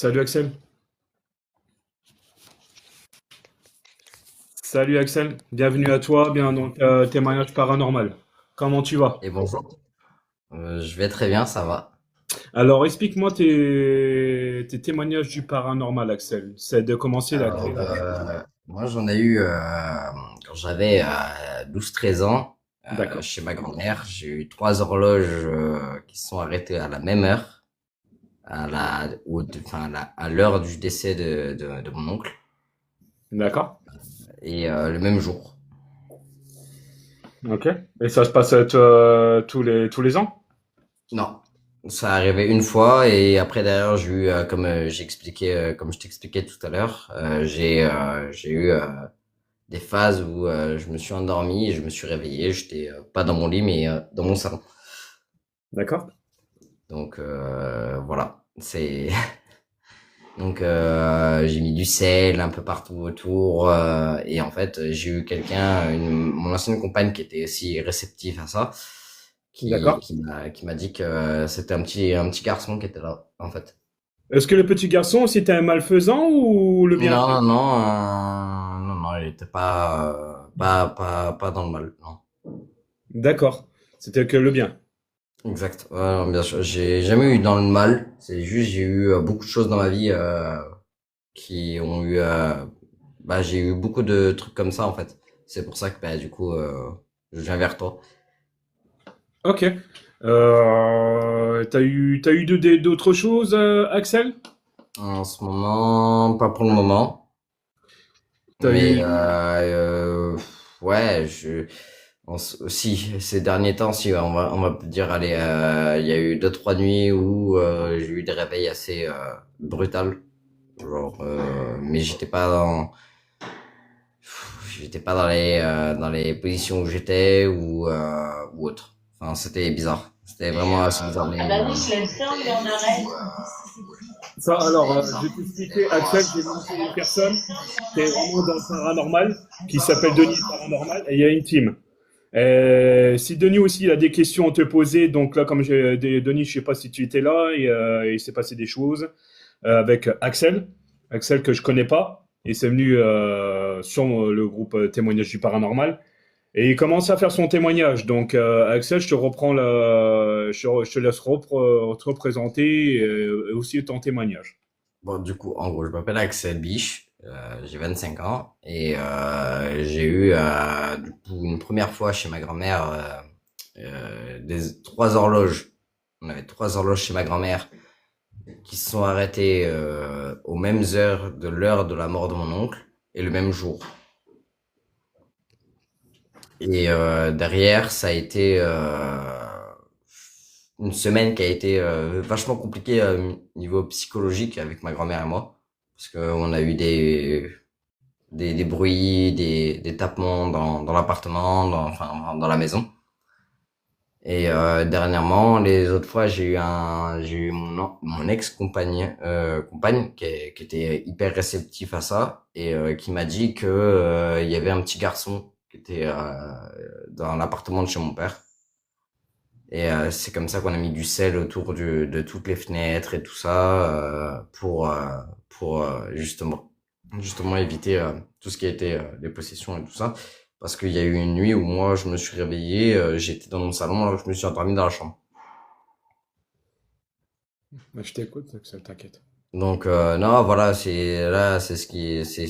Salut Axel. Salut Axel. Bienvenue à toi, bien donc témoignage paranormal. Comment tu vas? Et bonjour. Je vais très bien, ça va. Alors explique-moi tes témoignages du paranormal, Axel. C'est de commencer là. Alors, moi, j'en ai eu quand j'avais 12-13 ans, D'accord. chez ma grand-mère. J'ai eu trois horloges qui se sont arrêtées à la même heure, à l'heure du décès de mon oncle, D'accord. et le même jour. Ok. Et ça se passe tous les ans? Non, ça arrivait une fois, et après derrière, j'ai eu, comme je t'expliquais tout à l'heure, j'ai eu des phases où je me suis endormi et je me suis réveillé. J'étais pas dans mon lit, mais dans mon salon. D'accord. Donc voilà, c'est donc j'ai mis du sel un peu partout autour et en fait j'ai eu mon ancienne compagne qui était aussi réceptive à ça, D'accord. qui m'a dit que c'était un petit garçon qui était là en fait. Est-ce que le petit garçon, c'était un malfaisant ou le Non bienfait? non non non non, il était pas dans le mal, non. D'accord. C'était que le bien. Exact. Ouais, non, bien sûr. J'ai jamais eu dans le mal. C'est juste j'ai eu beaucoup de choses dans ma vie qui ont eu. J'ai eu beaucoup de trucs comme ça en fait. C'est pour ça que du coup je viens vers toi. Ok. T'as eu d'autres choses, Axel? En ce moment, pas pour le moment, T'as mais eu. ouais, si ces derniers temps, si on va dire, allez, il y a eu deux trois nuits où j'ai eu des réveils assez brutals. Genre, mais j'étais pas dans les positions où j'étais ou autre. Enfin, c'était bizarre. C'était vraiment assez bizarre. Ah bah oui, je l'aime bien, lui, en arrêt. Ça, alors, je vais t'expliquer, Axel, j'ai monté une personne qui est vraiment dans le paranormal, qui s'appelle Denis le Paranormal, et il y a une team. Si Denis aussi il a des questions à te poser, donc là, comme Denis, je sais pas si tu étais là, et il s'est passé des choses avec Axel que je connais pas, et c'est venu sur le groupe Témoignage du Paranormal, et il commence à faire son témoignage. Donc, Axel, je te reprends je te laisse te représenter et aussi ton témoignage. Bon, du coup, en gros, je m'appelle Axel Biche, j'ai 25 ans et j'ai eu du coup une première fois chez ma grand-mère trois horloges. On avait trois horloges chez ma grand-mère qui se sont arrêtées aux mêmes heures de l'heure de la mort de mon oncle et le même jour. Et derrière, ça a été une semaine qui a été vachement compliquée niveau psychologique avec ma grand-mère et moi, parce qu'on a eu des bruits, des tapements dans l'appartement, enfin dans la maison. Et dernièrement, les autres fois, j'ai eu mon ex-compagne qui était hyper réceptif à ça et qui m'a dit que il y avait un petit garçon qui était dans l'appartement de chez mon père. Et c'est comme ça qu'on a mis du sel autour de toutes les fenêtres et tout ça pour justement éviter tout ce qui a été les possessions et tout ça. Parce qu'il y a eu une nuit où moi je me suis réveillé, j'étais dans mon salon alors que je me suis endormi dans la chambre. Bah, je t'écoute, Axel, t'inquiète. Donc non, voilà, c'est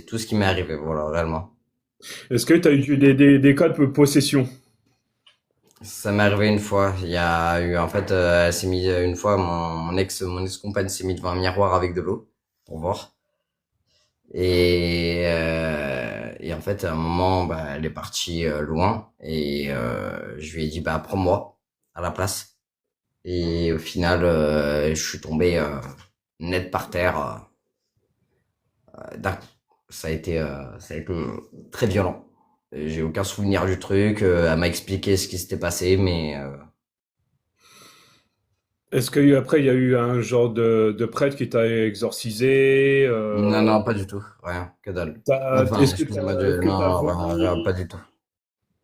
tout ce qui m'est arrivé, voilà, réellement. Est-ce que tu as eu des cas de possession? Ça m'est arrivé une fois. Il y a eu en fait, elle s'est mis une fois, mon ex-compagne s'est mis devant un miroir avec de l'eau pour voir. Et en fait, à un moment, bah, elle est partie loin et je lui ai dit, bah, prends-moi à la place. Et au final, je suis tombé net par terre d'un coup. Ça a été très violent. J'ai aucun souvenir du truc. Elle m'a expliqué ce qui s'était passé, mais Est-ce qu'après, il y a eu un genre de prêtre qui t'a exorcisé non, non, pas du tout. Rien, que dalle. Enfin, Est-ce que excusez-moi, est-ce que non, t'as non, rien, rien, pas vomi? du tout.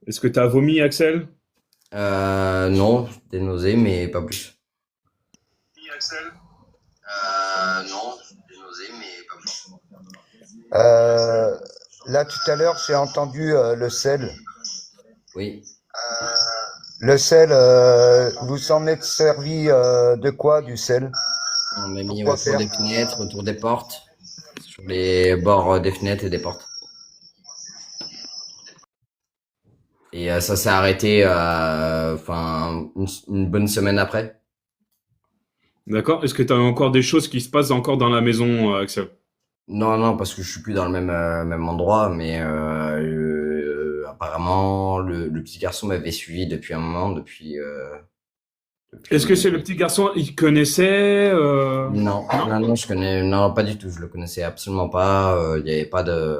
Est-ce que t'as vomi, Axel? Non, des nausées, mais pas plus. Oui, Axel. Non. Euh, Là, tout à l'heure, j'ai entendu le sel. Oui, Le sel, vous en êtes servi de quoi, du sel? on m'a mis Pourquoi autour faire? des fenêtres, autour des portes, sur les bords des fenêtres et des portes. Et ça s'est arrêté, enfin, une bonne semaine après. D'accord? Est-ce que tu as encore des choses qui se passent encore dans la maison, Axel? Non, non, parce que je suis plus dans le même endroit, mais apparemment, le petit garçon m'avait suivi depuis un moment, Est-ce que depuis. c'est le petit garçon, il connaissait Non, Non? non, non, je connais, non, pas du tout, je le connaissais absolument pas. Il y avait pas de,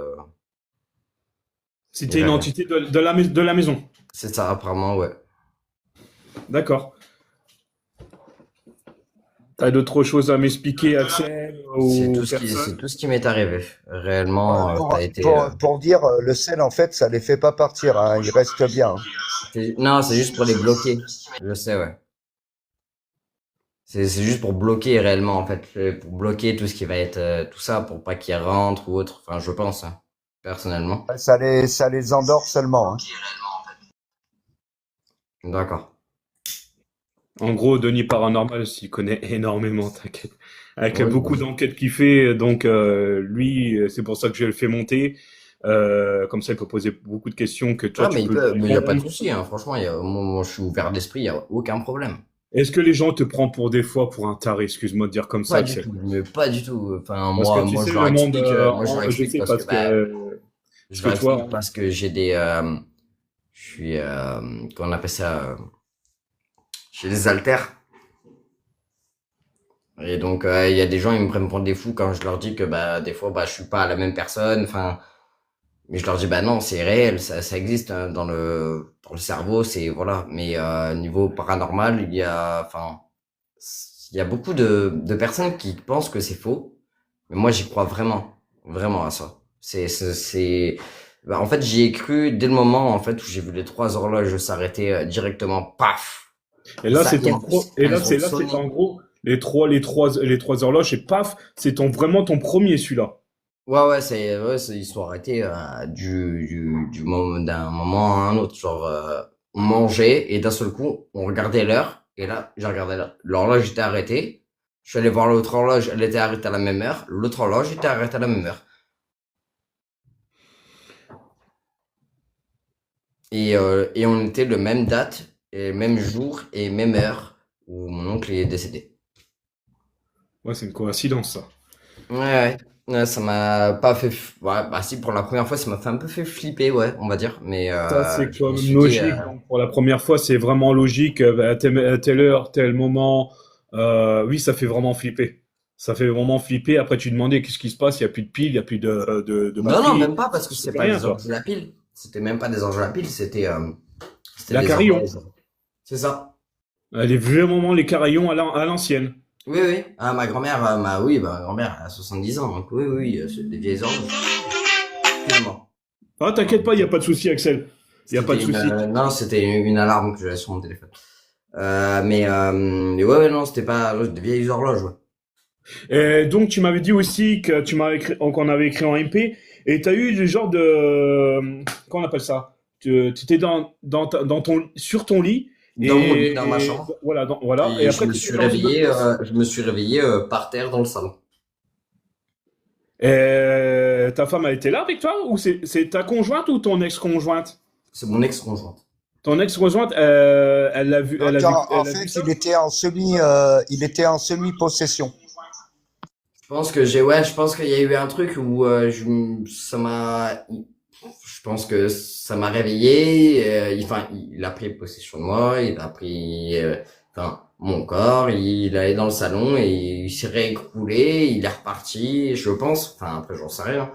il y C'était une avait rien. entité de la maison. C'est ça, apparemment, ouais. D'accord. T'as d'autres choses à m'expliquer, Axel, aux C'est personnes? tout ce qui m'est arrivé. Réellement, ça a été. Pour dire, le sel, en fait, ça les fait pas partir, hein, il reste bien, hein. Non, c'est juste pour les bloquer. Je sais, ouais. C'est juste pour bloquer réellement, en fait. Pour bloquer tout ce qui va être, tout ça, pour pas qu'ils rentrent ou autre. Enfin, je pense, hein, personnellement. Ça les endort seulement, hein. D'accord. En gros, Denis Paranormal, s'il connaît énormément, t'inquiète. Avec Oui, beaucoup d'enquêtes qu'il fait, donc lui, c'est pour ça que je le fais monter. Comme ça, il peut poser beaucoup de questions que toi, ah, tu peux lui mais il y a pas de répondre. souci, hein. Franchement, moi, je suis ouvert d'esprit, il y a aucun problème. Est-ce que les gens te prennent pour des fois pour un taré, excuse-moi de dire comme ça, Pas du Axel? tout, mais pas du tout. Enfin, Parce que tu moi, sais, le monde, je leur je explique sais parce que, parce bah, parce je que leur toi, explique parce que je suis, comment on appelle ça, j'ai des haltères. Et donc, il y a des gens, ils me prennent pour des fous quand je leur dis que, bah, des fois, bah, je suis pas la même personne. Enfin, mais je leur dis, bah non, c'est réel, ça existe hein, dans le cerveau, c'est, voilà. Mais, niveau paranormal, il y a beaucoup de personnes qui pensent que c'est faux. Mais moi, j'y crois vraiment, vraiment à ça. Bah, en fait, j'y ai cru dès le moment, en fait, où j'ai vu les trois horloges s'arrêter directement, paf! et Et là, ça, c'est ton pro, et elles ont là, c'est sonné. en gros les trois horloges et paf, c'est vraiment ton premier celui-là. Ouais, ils sont arrêtés d'un moment à un autre. Genre, on mangeait et d'un seul coup, on regardait l'heure. Et là, j'ai regardé l'horloge était arrêtée. Je suis allé voir l'autre horloge, elle était arrêtée à la même heure. L'autre horloge était arrêtée à la même heure. Et on était le même date, et même jour et même heure où mon oncle est décédé. Ouais, c'est une coïncidence, ça. Ouais, ouais. Ouais, ça m'a pas fait. Ouais, bah si, pour la première fois, ça m'a fait un peu fait flipper, ouais, on va dire. Mais Ça, c'est je quand me même suis dit, logique. Donc, pour la première fois, c'est vraiment logique. À telle heure, tel moment. Oui, ça fait vraiment flipper. Ça fait vraiment flipper. Après, tu te demandais qu'est-ce qui se passe. Il n'y a plus de pile, il n'y a plus de non, non, batterie. même pas, parce que C'est c'est plus pas rien, des quoi. ordi à pile. C'était même pas des ordi à pile, c'était La des carillon. horloges. C'est ça. Les vieux moments, les carillons à l'ancienne. Oui, oui. Ah, ma grand-mère, oui, ma grand-mère elle a 70 ans, donc oui, oui, c'est des vieilles horloges. Excuse-moi. Ah, t'inquiète pas, il n'y a pas de souci, Axel. Il n'y a pas de souci. Non, c'était une alarme que j'avais sur mon téléphone. Mais ouais, ouais, non, c'était pas des vieilles horloges, ouais. Et donc, tu m'avais dit aussi que qu'on avait écrit en MP, et tu as eu le genre comment on appelle ça? Tu étais sur ton lit, Dans mon lit, dans ma chambre. voilà, voilà, et Et après, tu étais dans une autre pièce. je me suis réveillé par terre dans le salon. Et ta femme a été là avec toi, ou c'est ta conjointe ou ton ex-conjointe? C'est mon ex-conjointe. Ton ex-conjointe, Donc, en elle a vu fait, ça? il était en semi-possession. Je pense qu'il y a eu un truc où je pense que ça m'a réveillé. Il a pris possession de moi, il a pris, mon corps, il est allé dans le salon et il s'est réécroulé, il est reparti, je pense. Enfin, après, j'en sais rien.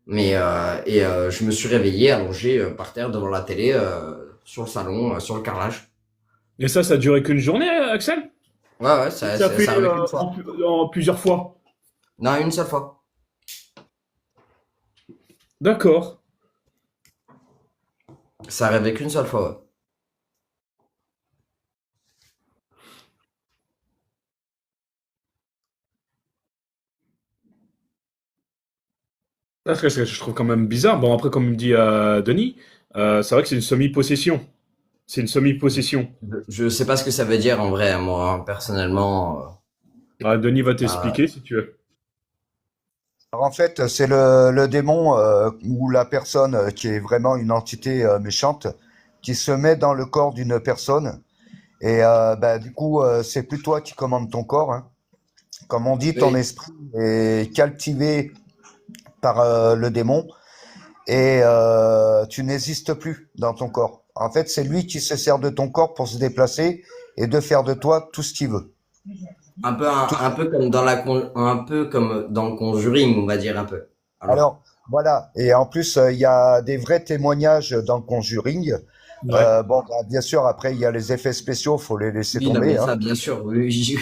Je me suis réveillé allongé par terre devant la télé, sur le salon, sur le carrelage. Et ça a duré qu'une journée, Axel? Ouais, ouais, Ça fait ça arrivé qu'une fois. en plusieurs fois. Non, une seule fois. D'accord. Ça arrivé qu'une seule fois, ouais. Parce que je trouve quand même bizarre. Bon, après, comme me dit Denis, c'est vrai que c'est une semi-possession. C'est une semi-possession. Je sais pas ce que ça veut dire en vrai, hein, moi, hein, personnellement. Denis va Bah, t'expliquer si tu veux. Alors, en fait, c'est le démon ou la personne qui est vraiment une entité méchante qui se met dans le corps d'une personne. Et bah, du coup, c'est plus toi qui commandes ton corps, hein. Comme on dit, ton oui. esprit est captivé par le démon et tu n'existes plus dans ton corps. En fait, c'est lui qui se sert de ton corps pour se déplacer et de faire de toi tout ce qu'il veut. Un peu comme un peu comme dans le Conjuring, on va dire un peu. Alors, Alors, voilà. Et en plus, il y a des vrais témoignages dans le Conjuring. Ouais. Bon, bah, bien sûr, après, il y a les effets spéciaux, faut les laisser oui, non, tomber, mais hein. ça, bien sûr. Oui,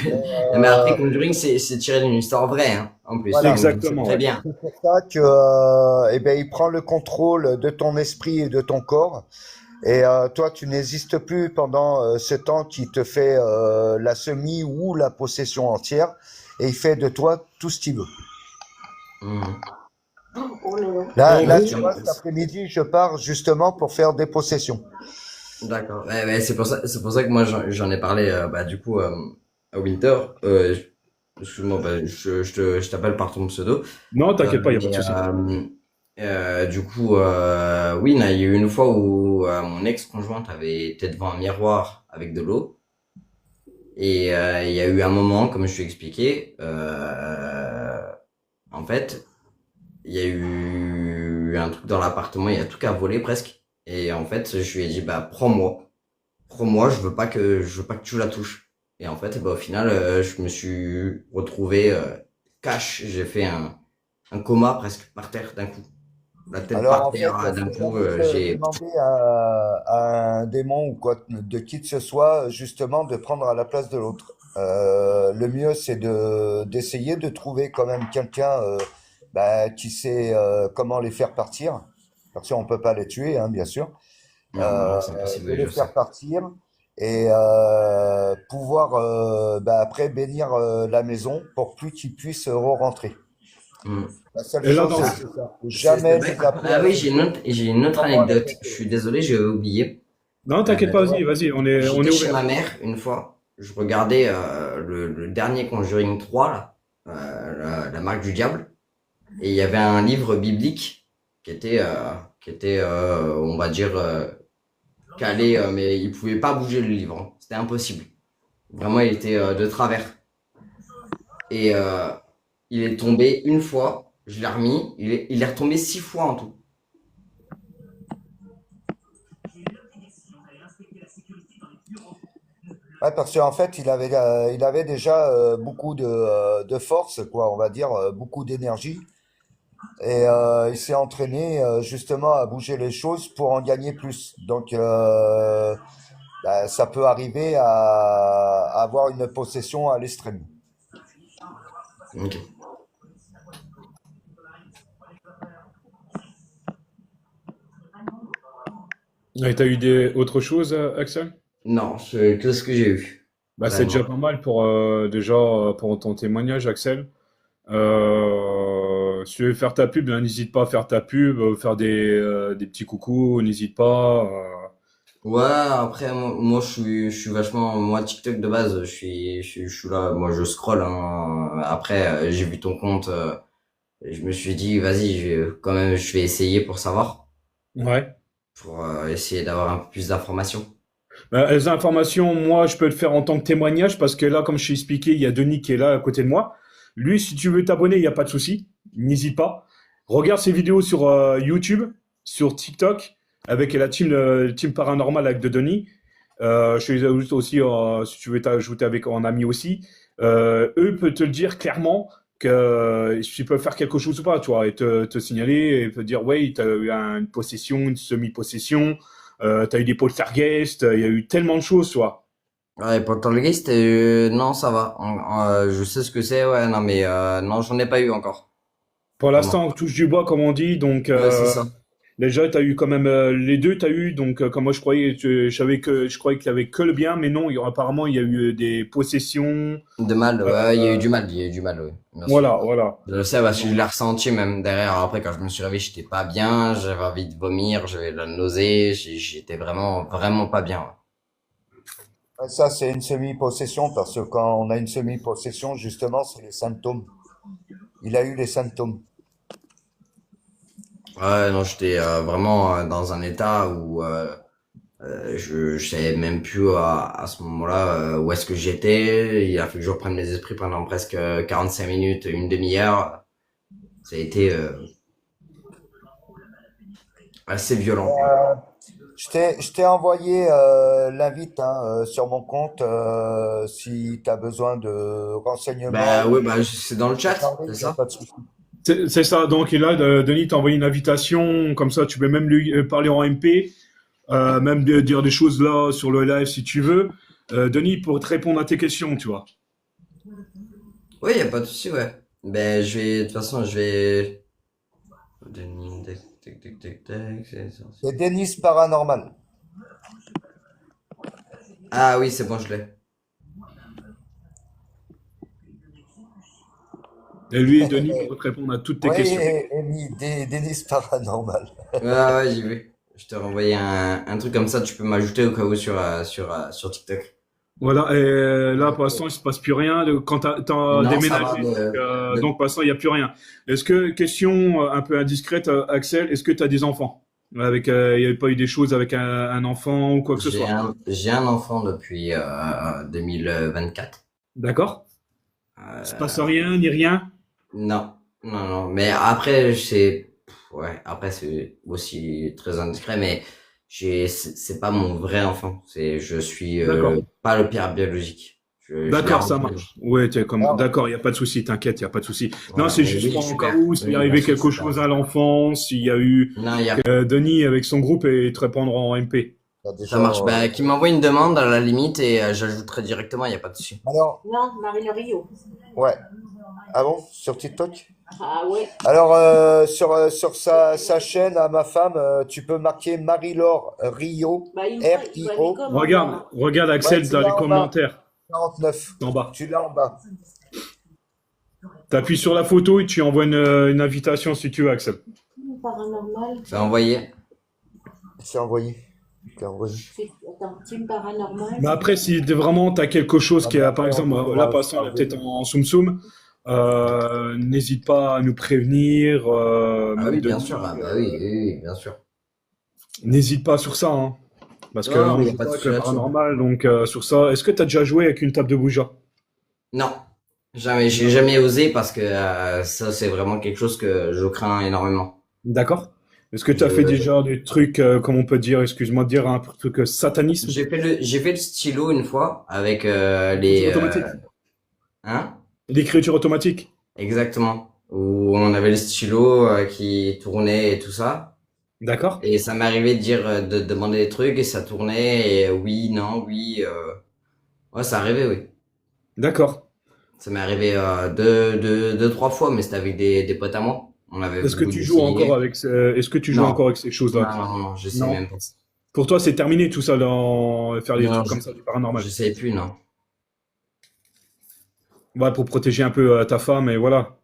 non, mais après Euh, Conjuring, c'est tiré d'une histoire vraie, hein, en plus. voilà. Donc, je sais Exactement, très ouais. bien. C'est pour ça que, eh ben, il prend le contrôle de ton esprit et de ton corps. Et toi, tu n'existes plus pendant ce temps qui te fait la semi ou la possession entière. Et il fait de toi tout ce qu'il veut. Mhm. Là, En là, Parce gros, tu vois, cet après-midi, je pars justement pour faire des possessions. d'accord. Ouais, c'est pour ça que moi j'en ai parlé, bah, du coup, à Winter. Excuse-moi, bah, je t'appelle par ton pseudo. non, t'inquiète pas, il n'y a pas de Mais souci. du coup, oui, il y a eu une fois où mon ex-conjointe avait été devant un miroir avec de l'eau. Et il y a eu un moment, comme je t'ai expliqué, en fait, il y a eu un truc dans l'appartement, il y a tout qu'à voler presque. Et en fait, je lui ai dit, bah, prends-moi, je veux pas que tu la touches. Et en fait, bah, au final, je me suis retrouvé cash. J'ai fait un coma presque par terre d'un coup. La tête Alors, par en terre fait, d'un faut coup. jamais demander à un démon ou quoi, de qui que ce soit, justement, de prendre à la place de l'autre. Le mieux, c'est d'essayer de trouver quand même quelqu'un bah, qui sait comment les faire partir. Parce qu'on peut pas les tuer, hein, bien sûr. Non, bah non, c'est impossible, De oui, les je sais. faire partir et pouvoir bah, après bénir la maison pour plus qu'ils puissent re-rentrer. Hmm. La seule Et là, chose, dans... c'est ça. Jamais Vrai. les appeler Ah à oui, se tuer j'ai une autre pendant la anecdote. Je possession. suis désolé, j'ai oublié. Non, t'inquiète pas, Euh, vas-y, on est J'étais chez ouvert. ma mère une fois. Je regardais le dernier Conjuring 3, là, la marque du diable. Et il y avait un livre biblique qui était on va dire, calé, mais il pouvait pas bouger le livre, hein. C'était impossible. Vraiment, il était de travers. Et il est tombé une fois, je l'ai remis, il est retombé 6 fois en tout. Ouais, parce qu'en fait, il avait déjà beaucoup de force, quoi, on va dire, beaucoup d'énergie. Et il s'est entraîné justement à bouger les choses pour en gagner plus. Donc, bah, ça peut arriver à avoir une possession à l'extrême. Ok. Et t'as eu autre chose, Axel? Non, c'est que ce que j'ai eu. Bah, c'est déjà Vraiment. pas mal pour déjà pour ton témoignage, Axel. Si tu veux faire ta pub, hein, n'hésite pas à faire ta pub, faire des petits coucous, n'hésite pas. Ouais, après, je suis vachement, moi, TikTok de base, je suis là, moi, je scroll, hein. Après, j'ai vu ton compte, et je me suis dit, vas-y, quand même, je vais essayer pour savoir, Ouais. pour essayer d'avoir un peu plus d'informations. Bah, les informations, moi, je peux le faire en tant que témoignage parce que là, comme je t'ai expliqué, il y a Denis qui est là à côté de moi. Lui, si tu veux t'abonner, il n'y a pas de souci. N'hésite pas. Regarde ses vidéos sur YouTube, sur TikTok, avec la team paranormal avec de Denis. Je les ajoute aussi, si tu veux t'ajouter avec en ami aussi. Eux peuvent te le dire clairement que tu peux faire quelque chose ou pas, tu vois, et te signaler et te dire, ouais, tu as eu une possession, une semi-possession, tu as eu des poltergeists, il y a eu tellement de choses, tu vois. Ouais, Poltergeist, non, ça va. Je sais ce que c'est, ouais, non, mais non, j'en ai pas eu encore. Pour Vraiment. l'instant, on touche du bois, comme on dit, donc Ouais, c'est ça. Déjà, tu as eu quand même les deux, tu as eu, donc comme moi je croyais qu'il y avait que le bien, mais non, apparemment il y a eu des possessions. De mal, ouais, il y a eu euh, du mal, il y a eu du mal, oui, bien sûr. voilà, voilà. Je le sais parce que je Donc, l'ai ressenti même derrière. Après, quand je me suis réveillé, j'étais pas bien, j'avais envie de vomir, j'avais de la nausée, j'étais vraiment, vraiment pas bien. Ça, c'est une semi-possession parce que quand on a une semi-possession, justement, c'est les symptômes. Il a eu les symptômes. Ouais, non, j'étais vraiment dans un état où je savais même plus à ce moment-là où est-ce que j'étais. Il a fallu que je reprenne mes esprits pendant presque 45 minutes, une demi-heure. Ça a été assez violent. Je t'ai envoyé l'invite hein, sur mon compte si tu as besoin de renseignements Bah oui, ou bah c'est dans le de chat, parler, c'est il n'y a ça? pas de souci. c'est ça. Donc, et là, Denis t'a envoyé une invitation, comme ça, tu peux même lui parler en MP, même dire des choses là sur le live si tu veux. Denis, pour te répondre à tes questions, tu vois. Oui, y a pas de souci, ouais. Ben je vais, de toute façon, je vais. Tac, tac, tac, tac, c'est ça. C'est Denis Paranormal. Ah oui, c'est bon, je l'ai. Et lui, Denis, pour te répondre à toutes tes Oui, questions. Amy, Denis Paranormal. Ouais, ouais, j'ai vu. Je t'ai renvoyé un truc comme ça, tu peux m'ajouter au cas où sur TikTok. Voilà, et là, pour l'instant, il se passe plus rien. Quand t'as Non, ça va déménagé, de- donc pour l'instant, il n'y a plus rien. Est-ce que, question un peu indiscrète, Axel, est-ce que tu as des enfants? Avec, il n'y avait pas eu des choses avec un enfant ou quoi que ce soit? j'ai un enfant depuis 2024. D'accord? Il se passe Euh, rien, ni rien? non, non, non. Mais après, ouais, après c'est aussi très indiscret, mais c'est pas mon vrai enfant. Je suis D'accord. pas le père biologique. Je l'ai D'accord, ça arrangé. marche. Ouais, t'es comme, Alors, d'accord, il n'y a pas de souci, t'inquiète, il n'y a pas de souci. Non, Voilà, c'est mais juste oui, pour en cas super. où s'il Oui, arrivait merci, quelque super. chose à l'enfance, s'il y a eu, Non, il y a Denis avec son groupe et te répondre en MP. il y a Ça déjà, marche. Bah, qui m'envoie une demande à la limite et j'ajouterai directement, il n'y a pas de souci. alors, Non, Marine Rio. ouais. Ah bon, sur TikTok? Ah ouais. Alors, sur sa chaîne à ma femme, tu peux marquer Marie-Laure Rio, Bah, il m'a mis R-I-O. comment Regarde, moi? regarde Ouais, Axel tu dans les l'as en bas, commentaires, 49. en bas. Tu l'as en bas. T'appuies sur la photo et tu envoies une invitation si tu veux, Axel. Paranormal. C'est envoyé. C'est envoyé. C'est envoyé. Attends, team paranormal. Mais après, si vraiment t'as quelque chose Ah, qui mais est, par après, on exemple, là, pourra par se exemple, on est parler. peut-être en Soum Soum, n'hésite pas à nous prévenir, Ah même oui, bien sûr. Denis, Ah bah oui, oui, oui, bien sûr. n'hésite pas sur ça, hein, parce Non, non, qu'on mais il n'y a joue pas de pas avec souci le là-dessus. paranormal, donc sur ça, est-ce que t'as déjà joué avec une table de Ouija? Non, jamais. J'ai jamais osé parce que ça, c'est vraiment quelque chose que je crains énormément. D'accord? Est-ce que tu as fait Je, déjà des trucs, comme on peut dire, excuse-moi de dire, un truc satanisme? j'ai fait le stylo une fois avec L'écriture automatique. hein? L'écriture automatique. Exactement. Où on avait le stylo qui tournait et tout ça. D'accord? Et ça m'est arrivé de dire, de demander des trucs et ça tournait et oui, non, oui. Ouais, ça arrivait, oui. D'accord. Ça m'est arrivé deux, trois fois, mais c'était avec des potes à moi. On avait Est-ce que voulu tu joues encore essayer. avec, est-ce que tu joues Non, encore avec ces choses-là? non, non, non, je sais Non. même pas. Pour toi, c'est terminé tout ça dans faire des Non, trucs comme ça du paranormal. je sais plus, non. Ouais, pour protéger un peu ta femme et voilà.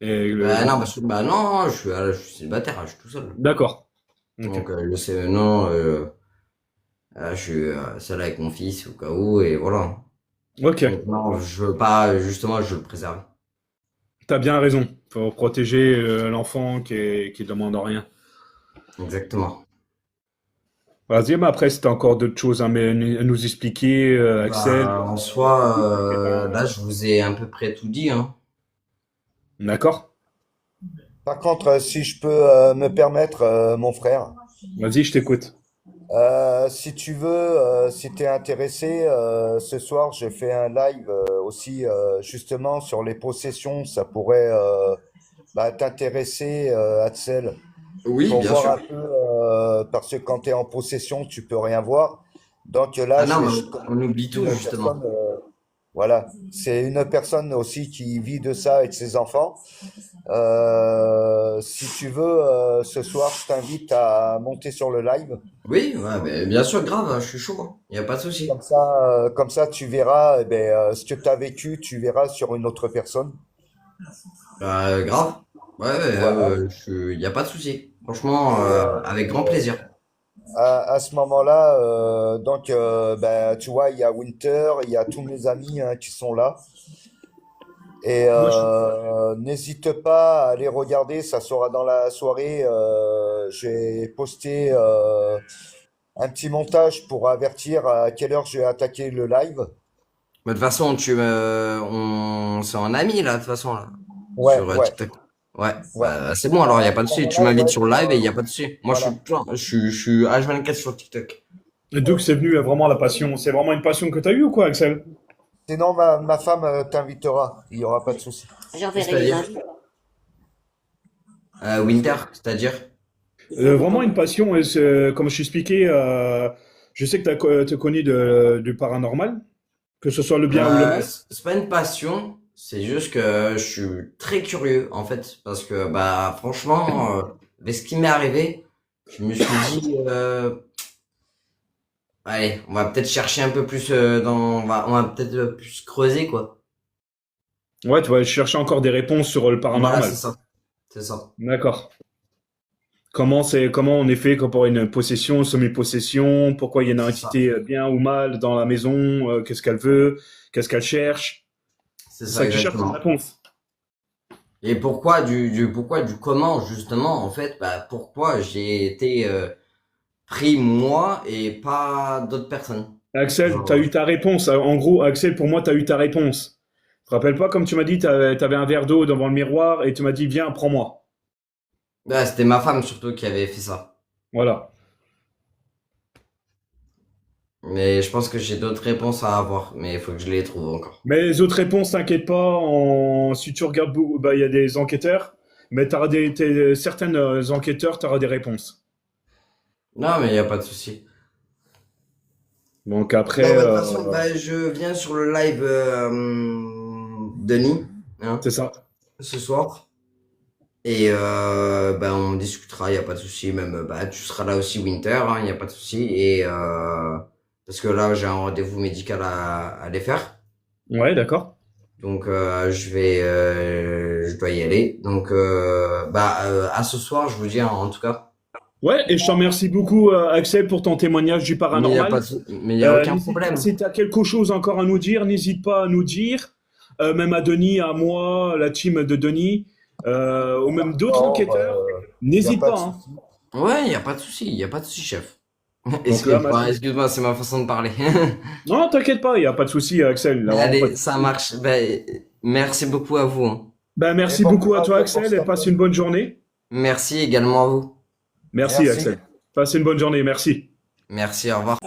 Et Bah non, bah non, je suis célibataire, je suis tout seul. D'accord. Ok. Donc je sais, non, je suis seul avec mon fils au cas où et voilà. Ok. Donc non, je veux pas, justement, je veux le préserver. T'as bien raison. Faut protéger l'enfant qui demande rien. Exactement. Vas-y, mais après, si t'as encore d'autres choses à nous expliquer, Axel. Bah, en soi, N'hésitez pas. là, je vous ai à peu près tout dit, hein. D'accord? Par contre, si je peux me permettre, mon frère, Vas-y, je t'écoute. si tu veux, si tu es intéressé, ce soir, je fais un live aussi justement sur les possessions. Ça pourrait t'intéresser, Axel, Oui, pour bien voir sûr. un peu, parce que quand tu es en possession, tu peux rien voir. Donc là, Ah non, mais je connais on oublie tout, une justement. personne, Voilà. C'est une personne aussi qui vit de ça et de ses enfants. Si tu veux, ce soir, je t'invite à monter sur le live. Oui, ouais, mais bien sûr, grave, hein, je suis chaud, il n'y a pas de souci. Comme ça, tu verras, eh ben, ce que tu as vécu, tu verras sur une autre personne. Grave. Ouais, Voilà. il n'y a pas de souci. Franchement, Et avec grand plaisir. à ce moment-là, ben, tu vois, il y a Winter, il y a tous mes amis hein, qui sont là. Et Moi, n'hésite pas à aller regarder, ça sera dans la soirée. J'ai posté un petit montage pour avertir à quelle heure je vais attaquer le live. Mais de toute façon, c'est en ami là, de toute façon, là, Ouais, sur ouais, TikTok. Ouais, ouais. bah, c'est bon alors, il n'y a pas de À ce souci. Tu moment-là, m'invites ouais, sur le live et il n'y a pas de souci. Moi, je suis voilà. plein, je suis H24 sur TikTok. d'où que c'est venu vraiment la passion? C'est vraiment une passion que tu as eue ou quoi, Axel? Sinon, ma femme t'invitera, il n'y aura pas de souci. J'enverrai les C'est-à-dire, invites. Winter, c'est-à-dire. Les invites Vraiment en une passion, et comme je t'expliquais, je sais que tu as connu du paranormal, que ce soit le bien ou le mal. C'est pas une passion, c'est juste que je suis très curieux en fait, parce que bah franchement, avec ce qui m'est arrivé, je me suis dit, allez, on va peut-être chercher un peu plus on va peut-être plus creuser quoi. Ouais, tu vas chercher encore des réponses sur le Voilà, paranormal. c'est ça. D'accord. Comment on est fait pour une possession, une semi-possession, pourquoi il y a une C'est ça. entité bien ou mal dans la maison, qu'est-ce qu'elle veut, qu'est-ce qu'elle cherche. C'est C'est ça ça que tu cherches comme exactement. réponse. Et pourquoi pourquoi du comment justement en fait, bah pourquoi j'ai été pris moi et pas d'autres personnes. Axel, tu as eu Genre, ta réponse. En gros, Axel, pour moi, tu as eu ta réponse. Tu te rappelles pas, comme tu m'as dit, tu avais un verre d'eau devant le miroir et tu m'as dit, viens, prends-moi. bah, c'était ma femme surtout qui avait fait ça. Voilà. Mais je pense que j'ai d'autres réponses à avoir, mais il faut que je les trouve encore. Mais les autres réponses, t'inquiète pas, si tu regardes, bah, il y a des enquêteurs, mais certaines enquêteurs, tu auras des réponses. Non, mais il n'y a pas de souci. Donc après, Bon, bah, de toute façon, bah, je viens sur le live Denis, hein, c'est ça. ce soir. Et bah, on discutera, il n'y a pas de souci. Même, bah, tu seras là aussi, Winter, il n'y a pas de souci. Et parce que là, j'ai un rendez-vous médical à aller faire. Ouais, d'accord. Donc, je dois y aller. Donc, à ce soir, je vous dis, hein, en tout cas. Ouais, et je te remercie beaucoup, Axel, pour ton témoignage du Mais il y a pas paranormal. mais il y a aucun N'hésite pas, problème. si tu as quelque chose encore à nous dire, n'hésite pas à nous dire, même à Denis, à moi, la team de Denis, ou même d'autres Non, enquêteurs. il n'y a N'hésite pas de pas, hein. souci. Ouais, il y a pas de souci, il y a pas de souci, chef. Donc là, maintenant. Excuse-moi, c'est ma façon de parler. Non, t'inquiète pas, il n'y a pas de souci, Axel. Il y a vraiment pas de Allez, ça souci. marche. Ben, merci beaucoup à vous, hein. Ben, Et merci bon beaucoup à courage toi, pour Axel, cet et passe appel. une bonne journée. Merci également à vous. Merci, Merci. Axel. Passe une bonne journée, merci. Merci, au revoir.